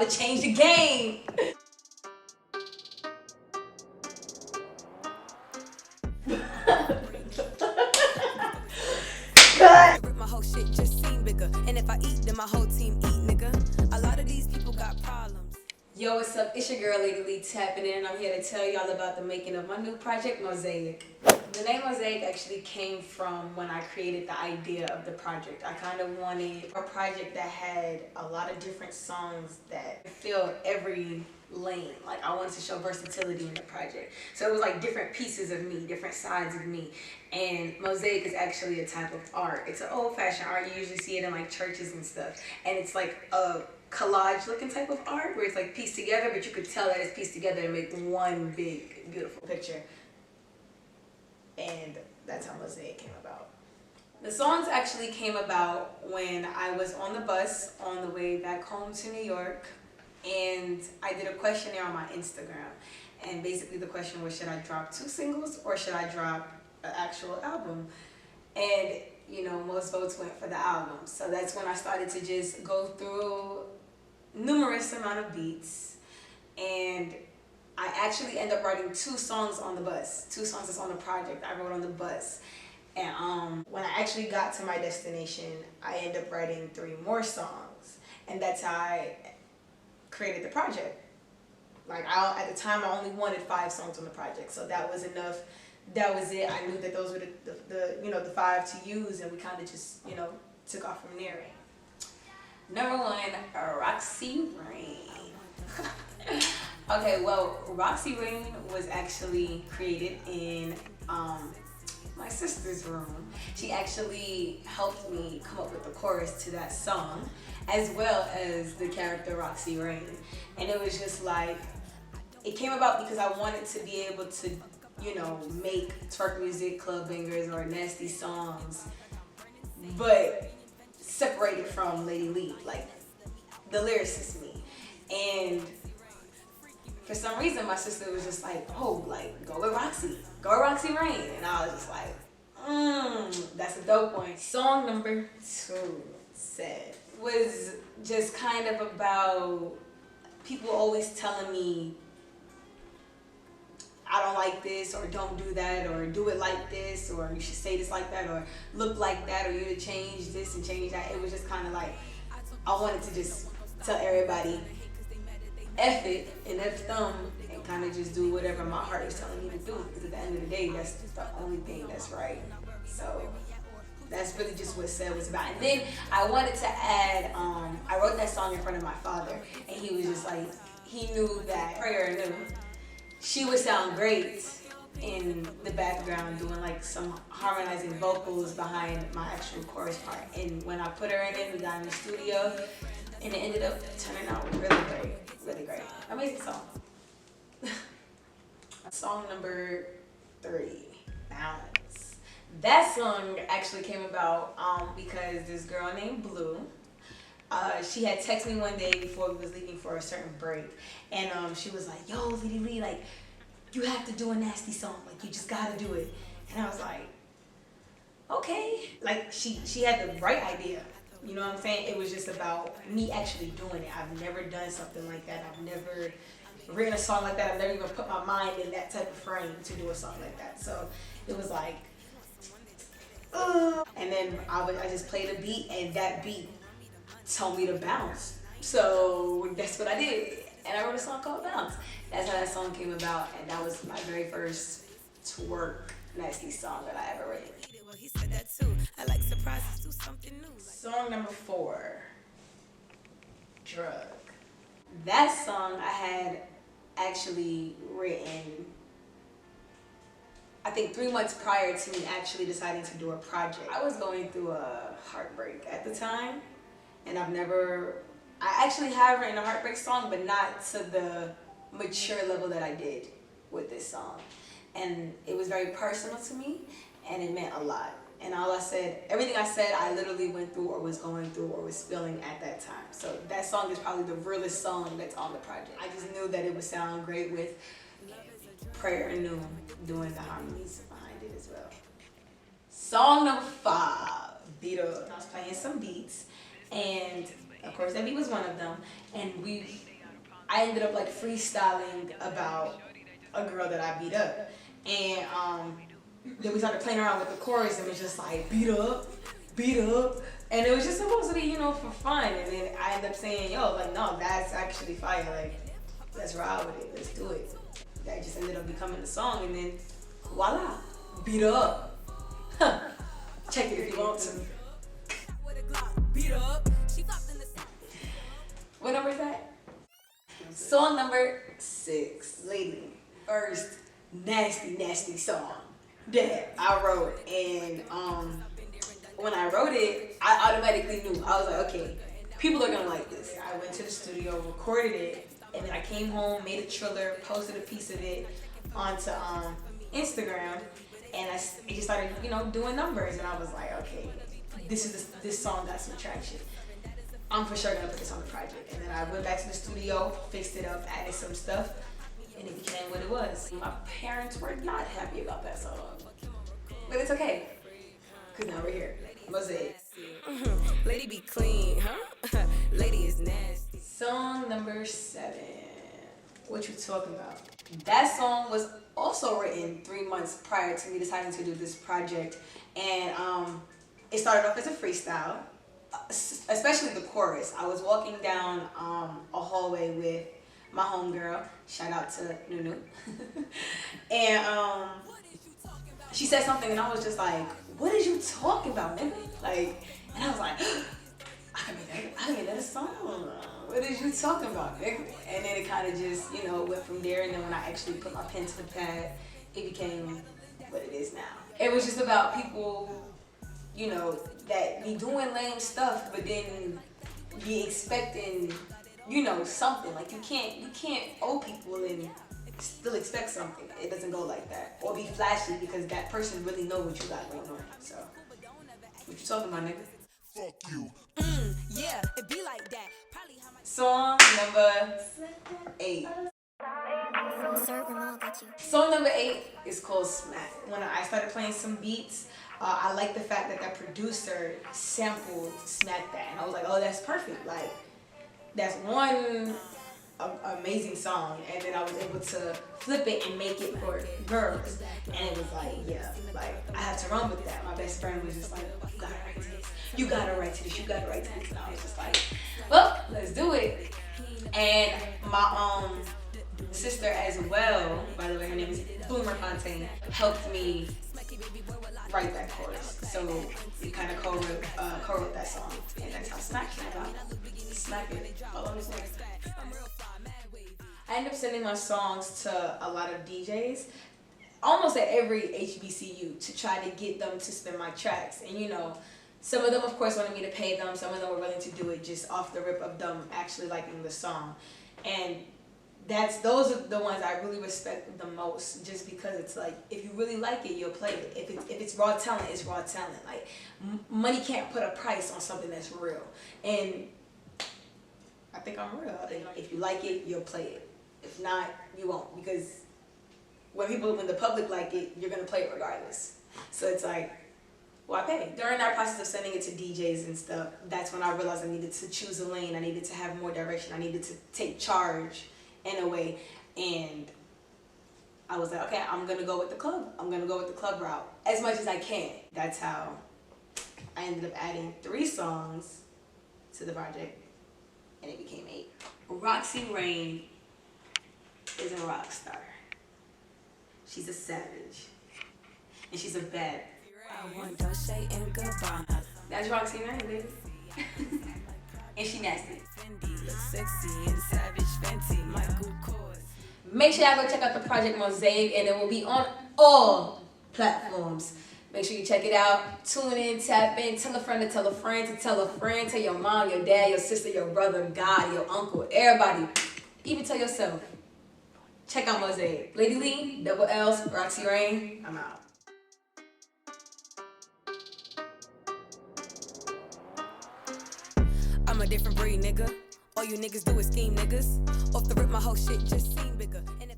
To change the game. My whole shit just seem bigger. And if I eat, then my whole team eat, nigga. A lot of these people got problems. Yo, what's up? It's your girl, Lady Lee, tapping in. I'm here to tell y'all about the making of my new project, Mosaic. The name Mosaic actually came from when I created the idea of the project. I kind of wanted a project that had a lot of different songs that filled every lane. Like, I wanted to show versatility in the project. So it was like different pieces of me, different sides of me. And mosaic is actually a type of art. It's an old-fashioned art. You usually see it in like churches and stuff. And it's like a collage looking type of art where it's like pieced together, but you could tell that it's pieced together to make one big, beautiful picture. And that's how Mosaic came about. The songs actually came about when I was on the bus on the way back home to New York, and I did a questionnaire on my Instagram. And basically the question was, should I drop 2 singles or should I drop an actual album? And you know, most votes went for the album. So that's when I started to just go through numerous amount of beats, and I actually ended up writing 2 songs on the bus. 2 songs that's on the project I wrote on the bus. And when I actually got to my destination, I ended up writing 3 more songs, and that's how I created the project. Like, at the time, I only wanted 5 songs on the project, so that was enough. That was it. I knew that those were the 5 to use, and we kind of just took off from there. Number 1, Roxy Rain. Okay, well, Roxy Rain was actually created in my sister's room. She actually helped me come up with the chorus to that song, as well as the character Roxy Rain. And it was just like, it came about because I wanted to be able to, make twerk music, club bangers, or nasty songs, but separated from Lady Lee, like the lyricist me. And for some reason, my sister was just like, oh, like, go with Roxy Rain. And I was just like, that's a dope one. Song number 2, Said, was just kind of about people always telling me I don't like this, or don't do that, or do it like this, or you should say this like that, or look like that, or you to change this and change that. It was just kind of like, I wanted to just tell everybody, F it and F them, and kind of just do whatever my heart is telling me to do, because at the end of the day, that's the only thing that's right. So that's really just what Said was about. And then I wanted to add, I wrote that song in front of my father, and he was just like, he knew that Prayer knew she would sound great in the background doing like some harmonizing vocals behind my actual chorus part. And when I put her in it, we got in the studio, and it ended up turning out really great. Amazing song. Song number 3, Balance. That song actually came about because this girl named Blue, she had texted me one day before we was leaving for a certain break, and she was like, yo, Lady Lee, like, you have to do a nasty song, like, you just gotta do it. And I was like, okay. Like, she had the right idea, you know what I'm saying? It was just about me actually doing it. I've never done something like that. I've never written a song like that. I've never even put my mind in that type of frame to do a song like that. So it was like, and then I just played a beat, and that beat told me to bounce. So that's what I did. And I wrote a song called Bounce. That's how that song came about, and that was my very first twerk nasty song that I ever written. He said that too. I like surprises, do something new. Song number 4, Drug. That song I had actually written, I think 3 months prior to me actually deciding to do a project. I was going through a heartbreak at the time, and I actually have written a heartbreak song, but not to the mature level that I did with this song. And it was very personal to me, and it meant a lot. And everything I said, I literally went through, or was going through, or was feeling at that time. So that song is probably the realest song that's on the project. I just knew that it would sound great with Prayer and Noon doing the harmonies behind it as well. Song number 5, Beat Up. I was playing some beats, and of course that beat was one of them, and we I ended up like freestyling about a girl that I beat up. And then we started playing around with the chorus and it was just like beat up. And it was just supposed to be, you know, for fun. And then I ended up saying, yo, like, no, that's actually fire. Like, let's ride with it. Let's do it. That just ended up becoming the song. And then, voila, beat up. Check it if you want to. What number is that? Song number 6, Lady. First nasty song that I wrote. And when I wrote it, I automatically knew. I was like, okay, people are gonna like this. I went to the studio, recorded it, and then I came home, made a trailer, posted a piece of it onto Instagram, and I just started, you know, doing numbers. And I was like, okay, this song got some traction. I'm for sure gonna put this on the project. And then I went back to the studio, fixed it up, added some stuff, and it became what it was. My parents were not happy about that song, but it's okay, because now we're here. Mosaic. Lady be clean, huh? Lady is nasty. Song number 7. What you talking about? That song was also written 3 months prior to me deciding to do this project. And it started off as a freestyle, especially the chorus. I was walking down a hallway with my homegirl. Shout out to Nunu. And she said something and I was just like, what is you talking about, nigga? Like, and I was like, I can make that a song. What is you talking about, nigga? And then it kind of just, you know, went from there. And then when I actually put my pen to the pad, it became what it is now. It was just about people, you know, that be doing lame stuff, but then be expecting, you know, something. Like you can't owe people and still expect something. It doesn't go like that. Or be flashy because that person really know what you got going on. So, what you talking about, nigga? Fuck you. Yeah, it be like that. Probably how my Song number 8. Song number 8 is called Smack. When I started playing some beats, I like the fact that producer sampled Smack That. And I was like, oh, that's perfect. Like, that's one amazing song. And then I was able to flip it and make it for girls. And it was like, yeah, like, I had to run with that. My best friend was just like, you gotta write to this. You gotta write to this. You gotta write to this. And I was just like, well, let's do it. And my sister as well, by the way, her name is Bloomer Fontaine, helped me write that chorus. So we kind of co-wrote that song. And that's how Smack came about. Smack it. All on his way. I end up sending my songs to a lot of DJs, almost at every HBCU, to try to get them to spin my tracks. And you know, some of them of course wanted me to pay them, some of them were willing to do it just off the rip of them actually liking the song. And those are the ones I really respect the most, just because it's like, if you really like it, you'll play it. If it's raw talent, it's raw talent. Like, money can't put a price on something that's real. And I think I'm real. I think if you like it, you'll play it. If not, you won't, because when the public like it, you're gonna play it regardless. So it's like, why pay? During that process of sending it to DJs and stuff, that's when I realized I needed to choose a lane. I needed to have more direction. I needed to take charge in a way. And I was like, okay, I'm gonna go with the club. I'm gonna go with the club route as much as I can. That's how I ended up adding 3 songs to the project, and it became 8. Roxy Rain is a rock star. She's a savage, and she's a bad. I want Dolce and Gabbana. That's Roxy Rain, baby. And she nasty. Fendi look sexy and savage. Fenty, Michael Kors. Make sure y'all go check out the Project Mosaic, and it will be on all platforms. Make sure you check it out. Tune in, tap in, tell a friend to tell a friend to tell a friend, tell your mom, your dad, your sister, your brother, God, your uncle, everybody. Even tell yourself. Check out Mosaic. Lady Lee, Double L's, Roxy Rain. I'm out. I'm a different breed, nigga. All you niggas do is scheme, niggas. Off the rip, my whole shit just seem bigger. And